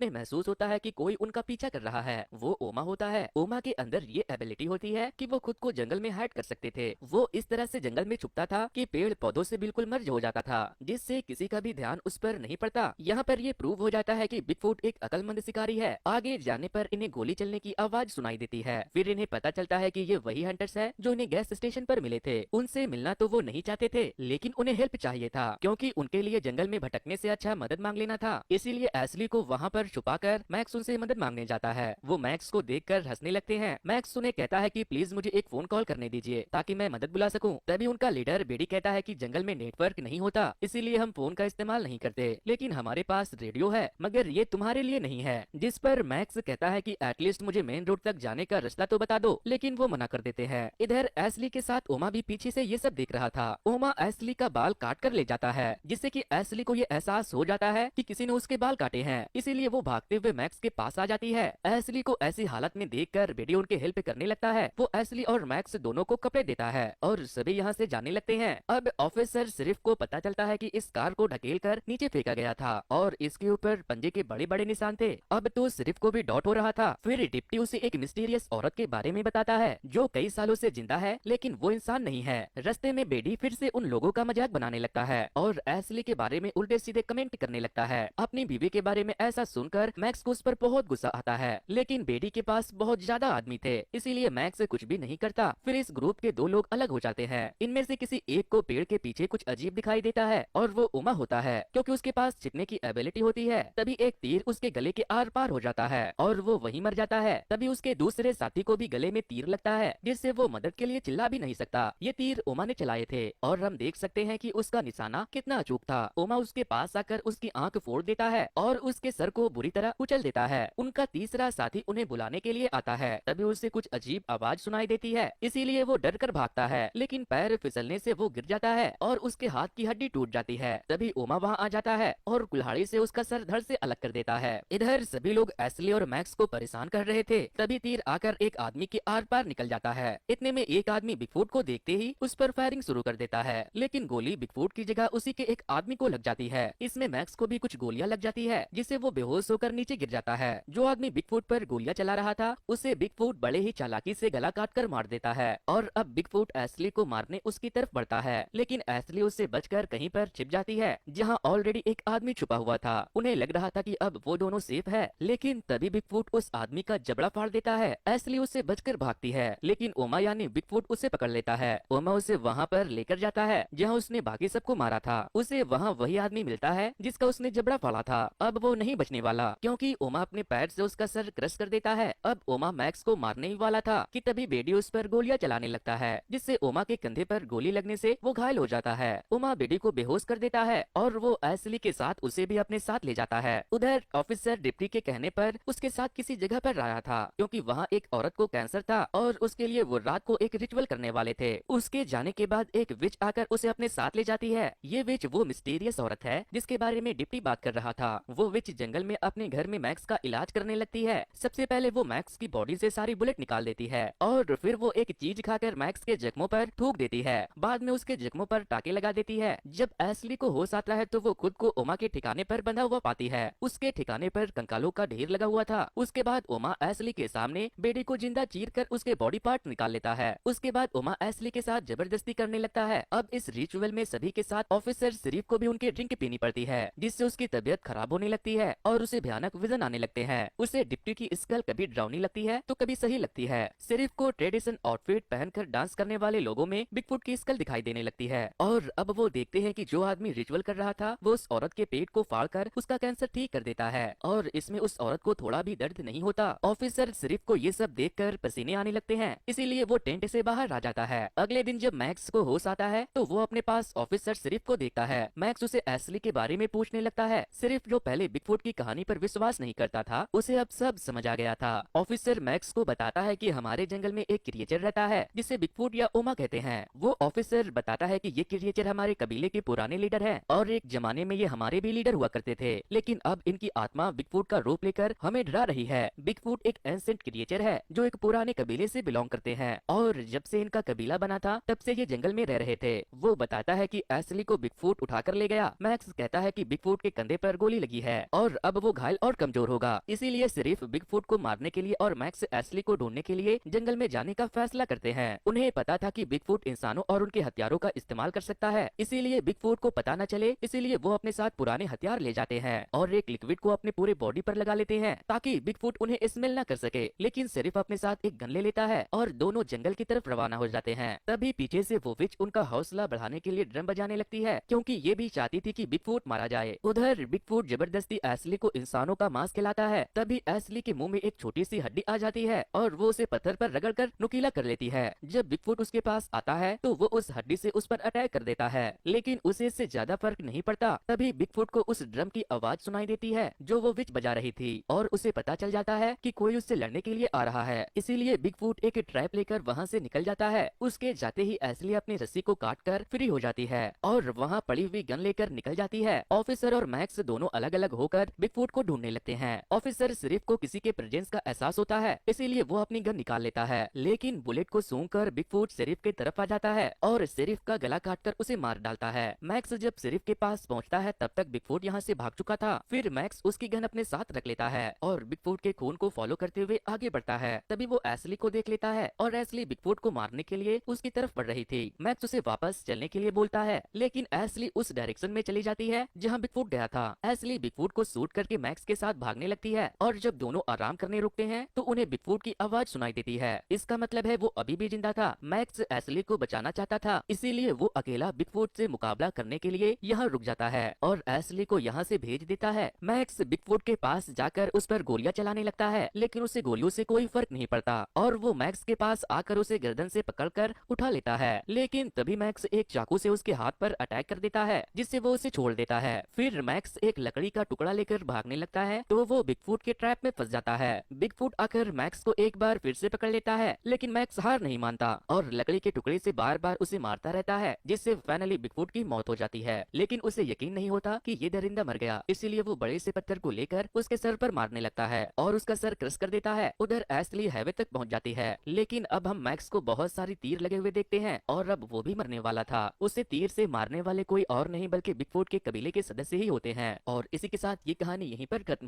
उन्हें महसूस होता है कि कोई उनका पीछा कर रहा है। वो ओमा होता है। ओमा के अंदर ये एबिलिटी होती है कि वो खुद को जंगल में हाइड कर सकते थे। वो इस तरह से जंगल में छुपता था कि पेड़ पौधों से बिल्कुल मर्ज हो जाता था, जिससे किसी का भी ध्यान उस पर नहीं पड़ता। यहाँ पर ये प्रूव हो जाता है कि बिगफुट एक अक्लमंद शिकारी है। आगे जाने पर इन्हें गोली चलने की आवाज सुनाई देती है। फिर इन्हें पता चलता है कि ये वही हंटर्स है जो इन्हें गैस स्टेशन पर मिले थे। उनसे मिलना तो वो नहीं चाहते थे, लेकिन उन्हें हेल्प चाहिए था, क्योंकि उनके लिए जंगल में भटकने से अच्छा मदद मांग लेना था। इसीलिए एशली को वहाँ पर छुपाकर मैक्स उनसे मदद मांगने जाता है। वो मैक्स को देखकर हंसने लगते हैं। मैक्स उन्हें कहता है कि प्लीज मुझे एक फोन कॉल करने दीजिए ताकि मैं मदद बुला सकूं। तभी उनका लीडर बेडी कहता है कि जंगल में नेटवर्क नहीं होता, इसीलिए हम फोन का इस्तेमाल नहीं करते, लेकिन हमारे पास रेडियो है, मगर ये तुम्हारे लिए नहीं है। जिस पर मैक्स कहता है कि एटलीस्ट मुझे मेन रोड तक जाने का रास्ता तो बता दो, लेकिन वो मना कर देते हैं। इधर एशली के साथ ओमा भी पीछे से ये सब देख रहा था। ओमा एशली का बाल काट कर ले जाता है, जिससे कि एशली को ये एहसास हो जाता है कि किसी ने उसके बाल काटे हैं। इसीलिए वो भागते हुए मैक्स के पास आ जाती है। एशली को ऐसी हालत में देखकर बेडी उनके हेल्प करने लगता है। वो एशली और मैक्स दोनों को कपड़े देता है और सभी यहाँ से जाने लगते हैं। अब ऑफिसर सिर्फ को पता चलता है कि इस कार को ढकेल कर नीचे फेंका गया था और इसके ऊपर पंजे के बड़े बड़े निशान थे। अब तो सिर्फ को भी डॉट हो रहा था। फिर डिप्टी उसे एक मिस्टीरियस औरत के बारे में बताता है जो कई सालों से जिंदा है, लेकिन वो इंसान नहीं है। रास्ते में बेडी फिर से उन लोगों का मजाक बनाने लगता है और एशली के बारे में उल्टे सीधे कमेंट करने लगता है। अपनी बीवी के बारे में ऐसा सुनकर मैक्स को उस पर बहुत गुस्सा आता है, लेकिन बेडी के पास बहुत ज्यादा आदमी थे, इसीलिए मैक्स कुछ भी नहीं करता। फिर इस ग्रुप के दो लोग अलग हो जाते हैं। इनमें से किसी एक को पेड़ के पीछे कुछ अजीब दिखाई देता है और वो उमा होता है, क्योंकि उसके पास छिपने की एबिलिटी होती है। तभी एक तीर उसके गले के आर पार हो जाता है और वो वहीं मर जाता है। तभी उसके दूसरे साथी को भी गले में तीर लगता है, जिससे वो मदद के लिए चिल्ला भी नहीं सकता। ये तीर ओमा ने चलाए थे और हम देख सकते हैं कि उसका निशाना कितना अचूक था। ओमा उसके पास आकर उसकी आंख फोड़ देता है और उसके सर को बुरी तरह कुचल देता है। उनका तीसरा साथी उन्हें बुलाने के लिए आता है। तभी उसे कुछ अजीब आवाज सुनाई देती है, इसीलिए वो डर कर भागता है, लेकिन पैर फिसलने से वो गिर जाता है और उसके हाथ की हड्डी टूट जाती है। तभी ओमा वहाँ आ जाता है और कुल्हाड़ी से उसका सर धड़ से अलग कर देता है। इधर सभी लोग एशली और मैक्स को परेशान कर रहे थे। तभी तीर आकर एक आदमी के आर पार निकल जाता है। इतने में एक आदमी बिगफुट को देखते ही उस पर फायरिंग शुरू कर देता है, लेकिन गोली बिगफुट की जगह उसी के एक आदमी को लग जाती है। इसमें मैक्स को भी कुछ गोलियां लग जाती है, जिससे वो बेहोश होकर नीचे गिर जाता है। जो आदमी बिगफुट पर गोलियां चला रहा था उसे बिगफुट बड़े ही चालाकी से गला काट कर मार देता है और अब बिगफुट एशली को मारने उसकी तरफ बढ़ता है, लेकिन एशली उससे बचकर कहीं पर छिप जाती है जहां ऑलरेडी एक आदमी छुपा हुआ था। उन्हें लग रहा था कि अब वो दोनों सेफ है, लेकिन तभी बिगफुट उस आदमी का जबड़ा फाड़ देता है। एशली उससे बचकर भागती है, लेकिन ओमा यानी बिगफुट उसे पकड़ लेता है। ओमा उसे वहाँ पर लेकर जाता है जहाँ उसने बाकी सबको मारा था। उसे वहाँ वही आदमी मिलता है जिसका उसने जबड़ा फाड़ा था। अब वो नहीं बचने वाला, क्योंकि ओमा अपने पैर से उसका सर क्रश कर देता है। अब ओमा मैक्स को मारने ही वाला था कि तभी बेडी उस पर गोलियां चलाने लगता है, जिससे ओमा के कंधे पर गोली लगने से वो घायल हो जाता है। ओमा बेडी को बेहोश कर देता है और वो एशली के साथ उसे भी अपने साथ ले जाता है। उधर ऑफिसर डिप्टी के कहने पर उसके साथ किसी जगह पर आया था, क्योंकि वहाँ एक औरत को कैंसर था और उसके लिए वो रात को एक रिचुअल करने वाले थे। उसके जाने के बाद एक विच आकर उसे अपने साथ ले जाती है। ये विच वो मिस्टीरियस औरत है जिसके बारे में डिप्टी बात कर रहा था। वो विच जंगल में अपने घर में मैक्स का इलाज करने लगती है। सबसे पहले वो मैक्स की बॉडी से सारी बुलेट निकाल देती है और फिर वो एक चीज खाकर मैक्स के जख्मों पर थूक देती है। बाद में उसके जख्मों पर टाके लगा देती है। जब एशली को होश आता है तो वो खुद को ओमा के ठिकाने पर बंधा हुआ पाती है। उसके ठिकाने पर कंकालों का ढेर लगा हुआ था। उसके बाद ओमा एशली के सामने बेडी को जिंदा चीर कर उसके बॉडी पार्ट निकाल लेता है। उसके बाद ओमा एशली के साथ जबरदस्ती करने लगता है। अब इस रिचुअल में सभी के साथ ऑफिसर सिरीफ को भी उनके ड्रिंक पीनी पड़ती है, जिससे उसकी तबीयत खराब होने लगती है और उसे भयानक विजन आने लगते हैं। उसे डिप्टी की स्कल कभी डरावनी लगती है तो कभी सही लगती है। सिरीफ को ट्रेडिशन आउटफिट पहनकर डांस करने वाले लोगों में बिगफुट की स्कल दिखाई देने लगती है और अब वो देखते हैं कि जो आदमी रिचुअल कर रहा था वो उस औरत के पेट को फाड़कर उसका कैंसर ठीक कर देता है और इसमें उस औरत को थोड़ा भी दर्द नहीं होता। ऑफिसर सिरीफ को ये सब देखकर पसीने आने लगते हैं, इसीलिए वो टेंट से बाहर आ जाता है। अगले दिन जब मैक्स को होश आता है तो वो अपने पास ऑफिसर सिरीफ को देखता है। मैक्स उसे एशली के बारे में पूछने लगता है। सिरीफ जो पहले बिगफुट की कहानी पर विश्वास नहीं करता था उसे अब सब समझ आ गया था। ऑफिसर मैक्स को बताता है कि हमारे जंगल में एक क्रिएचर रहता है जिसे बिगफुट या ओमा कहते हैं। वो ऑफिसर बताता है कि ये क्रिएचर हमारे कबीले के पुराने लीडर हैं और एक जमाने में ये हमारे भी लीडर हुआ करते थे, लेकिन अब इनकी आत्मा बिगफुट का रूप लेकर हमें डरा रही है। बिगफुट एक एंसेंट क्रिएचर है जो एक पुराने कबीले से बिलोंग करते हैं और जब से इनका कबीला बना था तब से ये जंगल में रह रहे थे। वो बताता है कि एशली को बिगफुट उठाकर ले गया। मैक्स कहता है कि बिगफुट के कंधे पर गोली लगी है और अब वो वो घायल और कमजोर होगा। इसीलिए सिर्फ बिगफुट को मारने के लिए और मैक्स एशली को ढूंढने के लिए जंगल में जाने का फैसला करते हैं। उन्हें पता था कि बिगफुट इंसानों और उनके हथियारों का इस्तेमाल कर सकता है, इसीलिए बिगफुट को पता न चले, इसीलिए वो अपने साथ पुराने हथियार ले जाते हैं और एक लिक्विड को अपने पूरे बॉडी पर लगा लेते हैं ताकि बिगफुट उन्हें स्मेल न कर सके। लेकिन सिर्फ अपने साथ एक गन ले लेता है और दोनों जंगल की तरफ रवाना हो जाते हैं। तभी पीछे से वो विच उनका हौसला बढ़ाने के लिए ड्रम बजाने लगती है, क्योंकि ये भी चाहती थी कि बिगफुट मारा जाए। उधर बिगफुट जबरदस्ती एशली को इंसानों का मांस खिलाता है। तभी एशली के मुंह में एक छोटी सी हड्डी आ जाती है और वो उसे पत्थर पर रगड़कर नुकीला कर लेती है। जब बिगफुट उसके पास आता है तो वो उस हड्डी से उस पर अटैक कर देता है, लेकिन उसे इससे ज्यादा फर्क नहीं पड़ता। तभी बिगफुट को उस ड्रम की आवाज सुनाई देती है जो वो विच बजा रही थी और उसे पता चल जाता है कि कोई उससे लड़ने के लिए आ रहा है। इसीलिए बिगफुट एक ट्रैप लेकर वहाँ से निकल जाता है। उसके जाते ही एशली अपनी रस्सी को काटकर फ्री हो जाती है और वहाँ पड़ी हुई गन लेकर निकल जाती है। ऑफिसर और मैक्स दोनों अलग अलग होकर बिगफुट को ढूंढने लगते हैं। ऑफिसर सिर्फ को किसी के प्रेजेंस का एहसास होता है, इसीलिए वो अपनी गन निकाल लेता है, लेकिन बुलेट को सूंघकर बिगफुट सिर्फ की तरफ आ जाता है और सिर्फ का गला काटकर उसे मार डालता है। मैक्स जब सिर्फ के पास पहुंचता है तब तक बिगफुट यहाँ से भाग चुका था। फिर मैक्स उसकी गन अपने साथ रख लेता है और बिगफुट के खून को फॉलो करते हुए आगे बढ़ता है। तभी वो एशली को देख लेता है और एशली बिगफुट को मारने के लिए उसकी तरफ बढ़ रही थी। मैक्स उसे वापस चलने के लिए बोलता है, लेकिन एशली उस डायरेक्शन में चली जाती है जहाँ बिगफुट गया था। एशली बिगफुट को शूट करके मैक्स के साथ भागने लगती है और जब दोनों आराम करने रुकते हैं तो उन्हें बिगफुट की आवाज सुनाई देती है। इसका मतलब है वो अभी भी जिंदा था। मैक्स एशली को बचाना चाहता था, इसीलिए वो अकेला बिगफुट से मुकाबला करने के लिए यहाँ रुक जाता है और एशली को यहाँ से भेज देता है। मैक्स बिगफुट के पास जाकर उस पर गोलियां चलाने लगता है, लेकिन उसे गोलियों से कोई फर्क नहीं पड़ता और वो मैक्स के पास आकर उसे गर्दन से पकड़कर उठा लेता है। लेकिन तभी मैक्स एक चाकू से उसके हाथ पर अटैक कर देता है, जिससे वो उसे छोड़ देता है। फिर मैक्स एक लकड़ी का टुकड़ा लेकर भागने लगता है तो वो बिगफुट के ट्रैप में फंस जाता है। बिगफुट आकर मैक्स को एक बार फिर से पकड़ लेता है, लेकिन मैक्स हार नहीं मानता और लकड़ी के टुकड़े से बार बार उसे मारता रहता है, जिससे फाइनली बिगफुट की मौत हो जाती है। लेकिन उसे यकीन नहीं होता कि ये दरिंदा मर गया, इसीलिए वो बड़े से पत्थर को लेकर उसके सर पर मारने लगता है और उसका सर क्रश कर देता है। उधर एशली हाईवे तक पहुंच जाती है, लेकिन अब हम मैक्स को बहुत सारी तीर लगे हुए देखते हैं और अब वो भी मरने वाला था। उसे तीर से मारने वाले कोई और नहीं बल्कि बिगफुट के कबीले के सदस्य ही होते हैं। और इसी के साथ ये कहानी यहीं पर खत्म हो